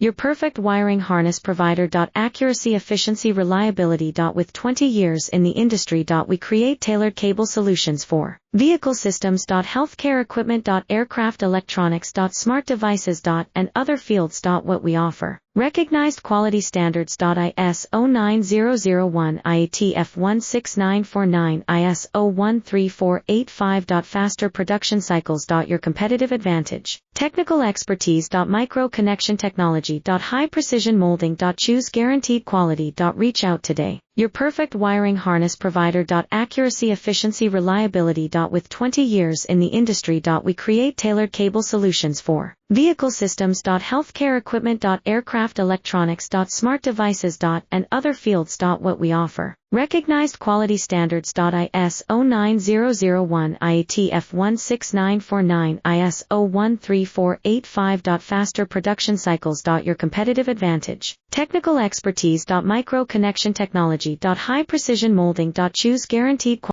Your perfect wiring harness provider. Accuracy, efficiency, reliability. With 20 years in the industry. We create tailored cable solutions for vehicle systems. Healthcare equipment. Aircraft electronics. Smart devices. And other fields. What we offer. Recognized quality standards. Isl32452Eibz-T F16949 Faster production cycles. Your competitive advantage. Technical expertise. Micro connection technology. High precision molding. Choose guaranteed quality. Reach out today. Your perfect wiring harness provider. Accuracy, efficiency, reliability. With 20 years in the industry. We create tailored cable solutions for vehicle systems. Healthcare equipment. Aircraft electronics. Smart devices. And other fields. What we offer. Recognized quality standards. Isl90001 F16949 Isl13485. Faster production cycles. Your competitive advantage. Technical expertise. Micro connection technology. High precision molding. Choose guaranteed quality.